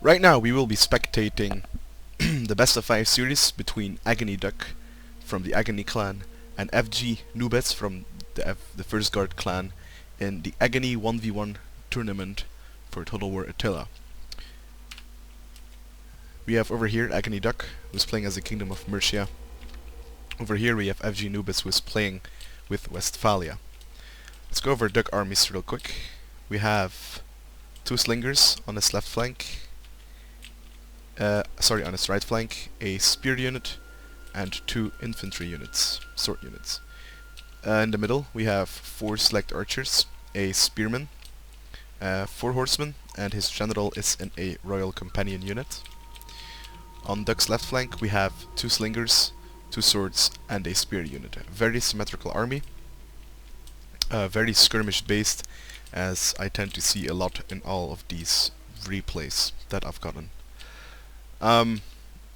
Right now we will be spectating the best of 5 series between AggonyDuck from the Aggony clan and FG Noobez from the First Guard clan in the Aggony 1v1 tournament for Total War Attila. We have over here AggonyDuck, who's playing as the Kingdom of Mercia. Over here we have FG Noobez, who is playing with Westphalia. Let's go over Duck armies real quick. We have 2 slingers on his left flank, on his right flank, a spear unit, and 2 infantry units, sword units. In the middle we have 4 select archers, a spearman, 4 horsemen, and his general is in a royal companion unit. On Duck's left flank we have 2 slingers, 2 swords, and a spear unit. Very symmetrical army, very skirmish based, as I tend to see a lot in all of these replays that I've gotten.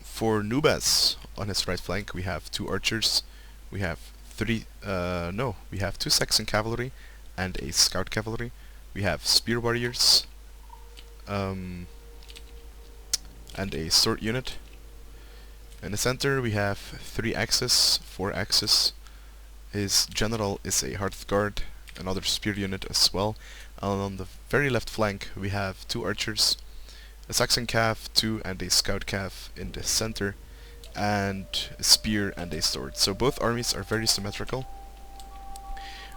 For Noobez, on his right flank we have 2 archers, we have 2 Saxon cavalry and a scout cavalry, we have spear warriors, and a sword unit. In the center we have 3 axes, 4 axes. His general is a Hearth Guard, another spear unit as well. And on the very left flank we have 2 archers, a Saxon cav, 2, and a scout cav in the center, and a spear and a sword. So both armies are very symmetrical.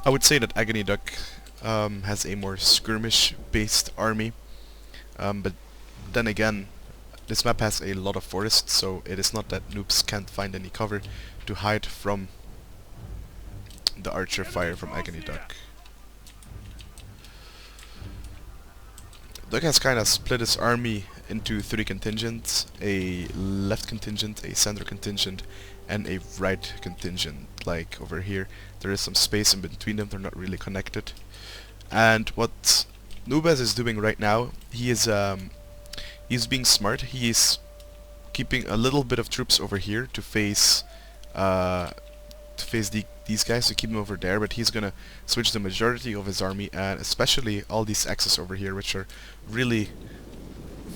I would say that AggonyDuck has a more skirmish based army, but then again this map has a lot of forests, so it is not that noobs can't find any cover to hide from the archer fire from AggonyDuck. Duck has kind of split his army into 3 contingents: a left contingent, a center contingent, and a right contingent. Like over here, there is some space in between them, they're not really connected. And what Noobez is doing right now, he's being smart. He is keeping a little bit of troops over here to face these guys, to keep them over there, but he's gonna switch the majority of his army, and especially all these axes over here, which are really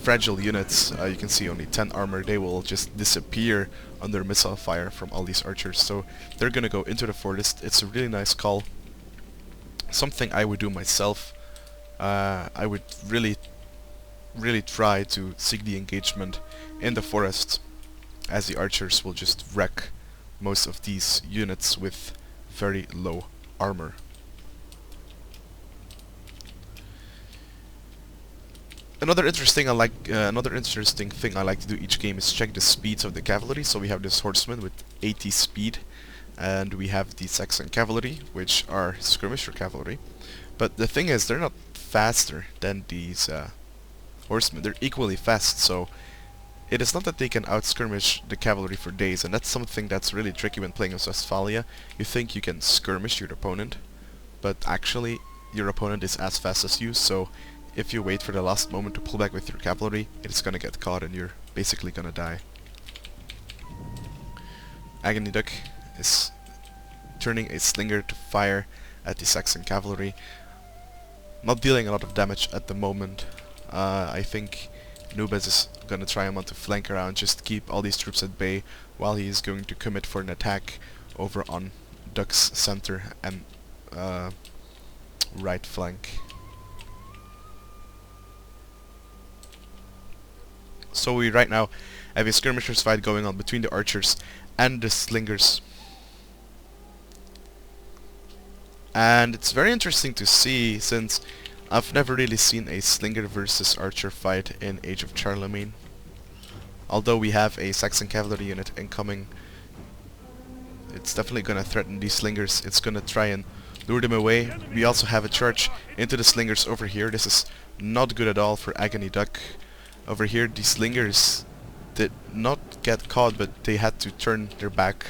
fragile units. You can see only 10 armor. They will just disappear under missile fire from all these archers, so they're gonna go into the forest. It's a really nice call, something I would do myself. I would really try to seek the engagement in the forest, as the archers will just wreck most of these units with very low armor. Another interesting thing I like to do each game is check the speeds of the cavalry. So we have this horseman with 80 speed, and we have the Saxon cavalry, which are skirmisher cavalry. But the thing is, they're not faster than these horsemen. They're equally fast, so it is not that they can out-skirmish the cavalry for days, and that's something that's really tricky when playing with Westphalia. You think you can skirmish your opponent, but actually your opponent is as fast as you, so if you wait for the last moment to pull back with your cavalry, it's gonna get caught and you're basically gonna die. AggonyDuck is turning a slinger to fire at the Saxon cavalry, not dealing a lot of damage at the moment. I think Noobez is gonna try him on to flank around, just keep all these troops at bay while he is going to commit for an attack over on Duck's center and right flank. So we right now have a skirmishers fight going on between the archers and the slingers. And it's very interesting to see, since I've never really seen a slinger versus archer fight in Age of Charlemagne. Although we have a Saxon cavalry unit incoming, it's definitely gonna threaten these slingers. It's gonna try and lure them away. We also have a charge into the slingers over here. This is not good at all for AggonyDuck. Over here, the slingers did not get caught, but they had to turn their back,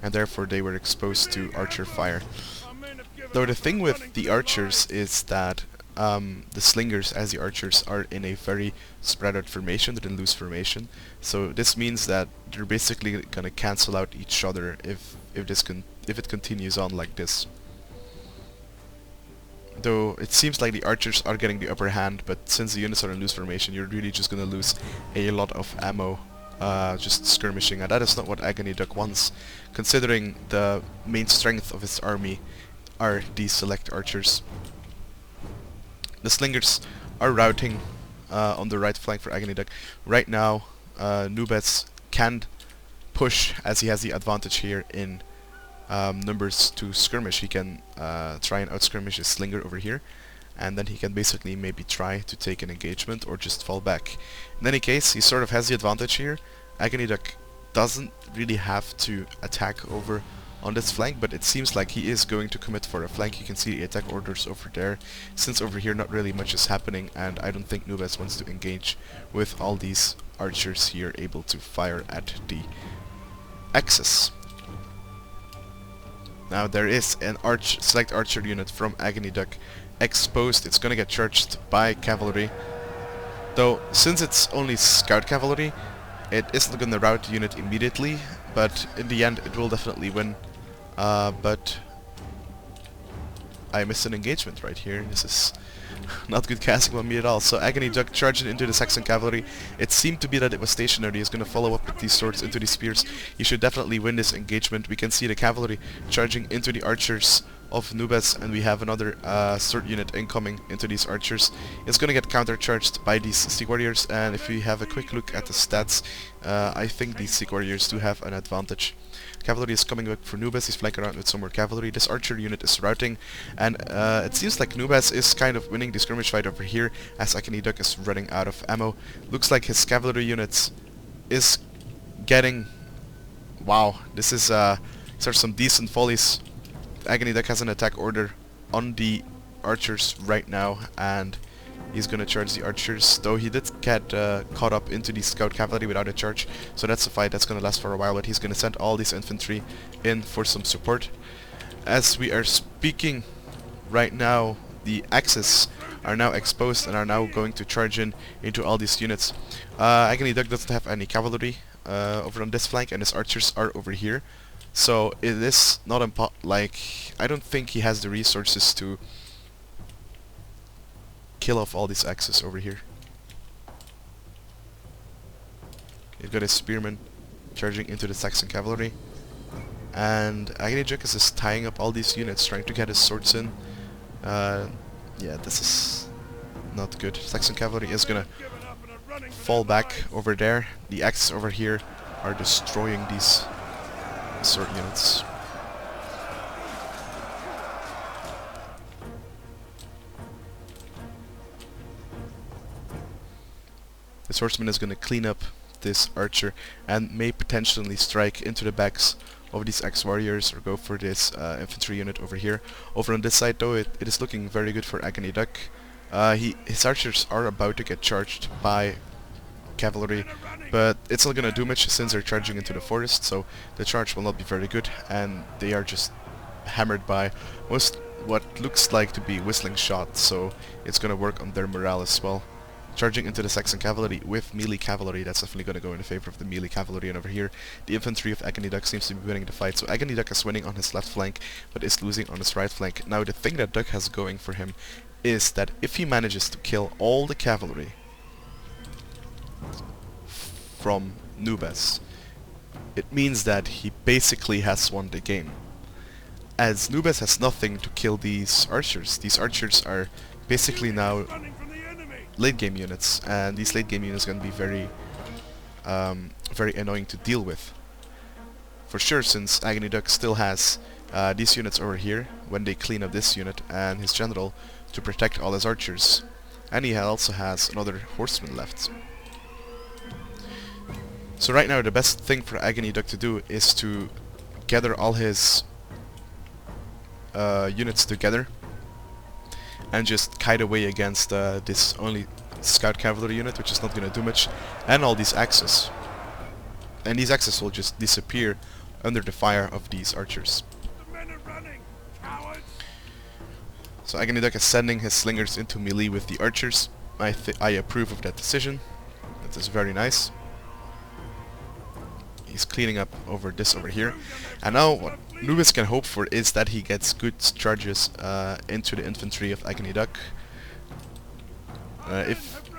and therefore they were exposed to archer fire. Though the thing with the archers is that the slingers, as the archers, are in a very spread out formation, they're in loose formation. So this means that they're basically gonna cancel out each other if it continues on like this. Though it seems like the archers are getting the upper hand, but since the units are in loose formation, you're really just gonna lose a lot of ammo just skirmishing, and that is not what AggonyDuck wants, considering the main strength of his army are these select archers. The slingers are routing on the right flank for AggonyDuck. Right now, Noobez can push as he has the advantage here in numbers to skirmish. He can try and outskirmish his slinger over here, and then he can basically maybe try to take an engagement or just fall back. In any case, he sort of has the advantage here. AggonyDuck doesn't really have to attack over on this flank, but it seems like he is going to commit for a flank. You can see the attack orders over there, since over here not really much is happening, and I don't think Noobez wants to engage with all these archers here able to fire at the axis. Now there is an select archer unit from AggonyDuck exposed. It's gonna get charged by cavalry, though since it's only scout cavalry, it isn't gonna rout the unit immediately, but in the end it will definitely win. But I missed an engagement right here. This is not good casting by me at all. So AggonyDuck charging into the Saxon cavalry. It seemed to be that it was stationary. He's going to follow up with these swords into these spears. He should definitely win this engagement. We can see the cavalry charging into the archers of Noobez, and we have another sword unit incoming into these archers. It's going to get countercharged by these Sea Warriors, and if we have a quick look at the stats, I think these Sea Warriors do have an advantage. Cavalry is coming back for Noobez. He's flanking around with some more cavalry. This archer unit is routing, and it seems like Noobez is kind of winning the skirmish fight over here as AggonyDuck is running out of ammo. Looks like his cavalry units is getting... Wow, this is these are some decent volleys. AggonyDuck has an attack order on the archers right now, and he's gonna charge the archers, though he did get caught up into the scout cavalry without a charge, so that's a fight that's gonna last for a while, but he's gonna send all these infantry in for some support. As we are speaking right now, the axes are now exposed and are now going to charge in into all these units. AggonyDuck doesn't have any cavalry over on this flank, and his archers are over here, so it is not I don't think he has the resources to kill off all these axes over here. He's got his spearmen charging into the Saxon cavalry, and AggonyDuck is just tying up all these units, trying to get his swords in. Yeah, this is not good. Saxon cavalry is gonna fall back over there. The axes over here are destroying these sword units. The swordsman is going to clean up this archer and may potentially strike into the backs of these ex-warriors or go for this infantry unit over here. Over on this side though, it is looking very good for AggonyDuck. His archers are about to get charged by cavalry, but it's not going to do much since they're charging into the forest, so the charge will not be very good, and they are just hammered by what looks like to be whistling shots, so it's going to work on their morale as well. Charging into the Saxon cavalry with melee cavalry, that's definitely going to go in favor of the melee cavalry, and over here the infantry of AggonyDuck seems to be winning the fight. So AggonyDuck is winning on his left flank, but is losing on his right flank. Now the thing that Duck has going for him is that if he manages to kill all the cavalry from Noobez, it means that he basically has won the game, as Noobez has nothing to kill these archers. These archers are basically now late game units, and these late game units are going to be very very annoying to deal with for sure, since AggonyDuck still has these units over here when they clean up this unit and his general to protect all his archers, and he also has another horseman left. So right now the best thing for AggonyDuck to do is to gather all his units together and just kite away against this only scout cavalry unit, which is not going to do much, and all these axes. And these axes will just disappear under the fire of these archers. The men are running, cowards! So AggonyDuck is sending his slingers into melee with the archers. I approve of that decision. That is very nice. He's cleaning up over this over here. And now what Noobez can hope for is that he gets good charges into the infantry of AggonyDuck.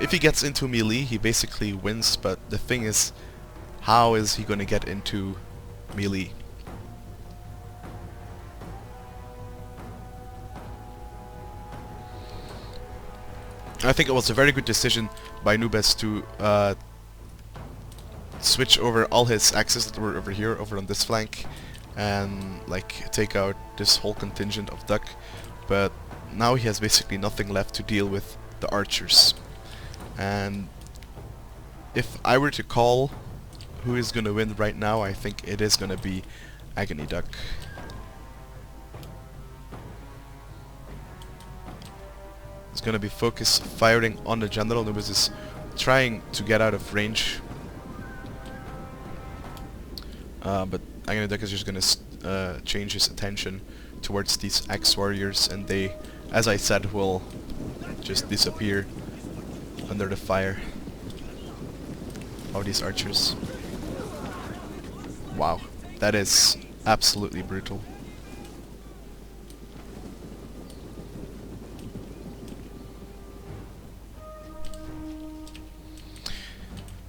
If he gets into melee, he basically wins, but the thing is, how is he gonna get into melee? I think it was a very good decision by Noobez to switch over all his axes that were over here, over on this flank, and like take out this whole contingent of Duck. But now he has basically nothing left to deal with the archers. And if I were to call who is gonna win right now, I think it is gonna be AggonyDuck. He's gonna be focused firing on the general. Noobez is trying to get out of range, but AggonyDuck is just gonna change his attention towards these axe warriors, and they, as I said, will just disappear under the fire of these archers. Wow, that is absolutely brutal.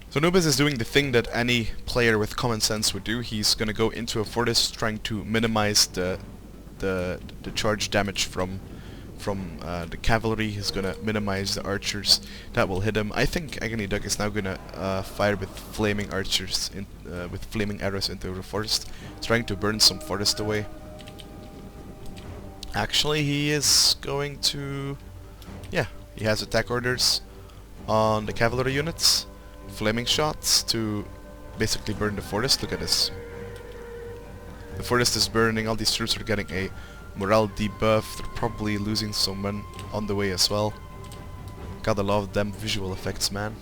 So Noobez is doing the thing that any player with common sense would do. He's gonna go into a fortress trying to minimize the charge damage from the cavalry. He's gonna minimize the archers that will hit him. I think AggonyDuck is now gonna fire with flaming archers, with flaming arrows into the forest, trying to burn some forest away. Actually, he is going to... yeah, he has attack orders on the cavalry units. Flaming shots to basically burn the forest. Look at this. The forest is burning, all these troops are getting a morale debuff. They're probably losing some men on the way as well. Gotta love them visual effects, man.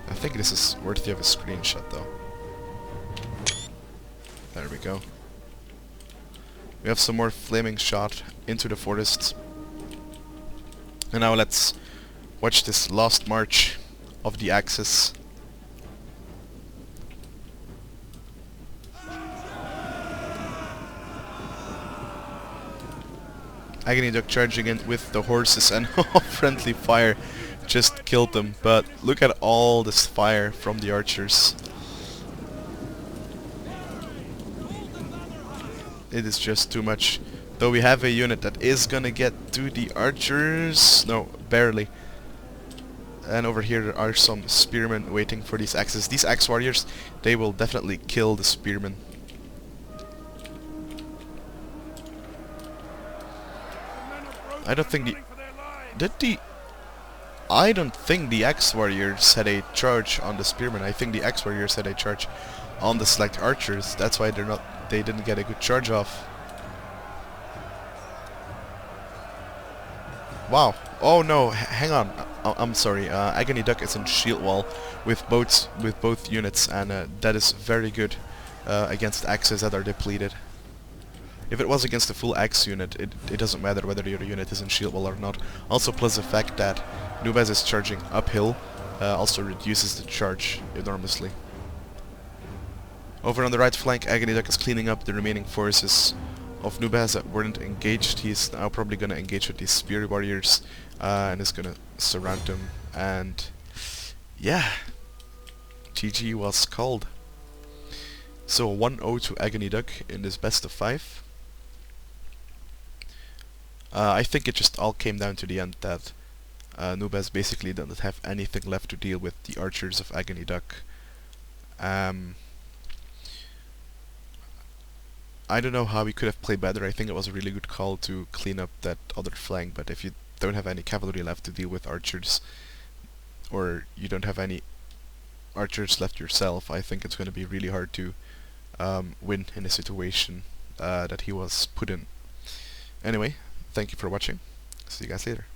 I think this is worthy of a screenshot though. There we go. We have some more flaming shot into the forest. And now let's watch this last march of the axis. AggonyDuck charging in with the horses, and friendly fire just killed them. But look at all this fire from the archers. It is just too much. Though we have a unit that is gonna get to the archers. No, barely. And over here there are some spearmen waiting for these axes. These axe warriors, they will definitely kill the spearmen. I don't think I don't think the axe warriors had a charge on the spearmen. I think the axe warriors had a charge on the select archers. That's why they didn't get a good charge off. Wow. Oh no, hang on. I'm sorry. AggonyDuck is in shield wall with both units, and that is very good against axes that are depleted. If it was against a full axe unit, it doesn't matter whether your unit is in shield wall or not. Also, plus the fact that Noobez is charging uphill also reduces the charge enormously. Over on the right flank, AggonyDuck is cleaning up the remaining forces of Noobez that weren't engaged. He's now probably gonna engage with these spear warriors and is gonna surround them. And yeah, GG was called. So 1-0 to AggonyDuck in this best of 5. I think it just all came down to the end that Noobez basically didn't have anything left to deal with the archers of AggonyDuck. I don't know how he could have played better. I think it was a really good call to clean up that other flank, but if you don't have any cavalry left to deal with archers, or you don't have any archers left yourself, I think it's going to be really hard to win in a situation that he was put in. Anyway, thank you for watching. See you guys later.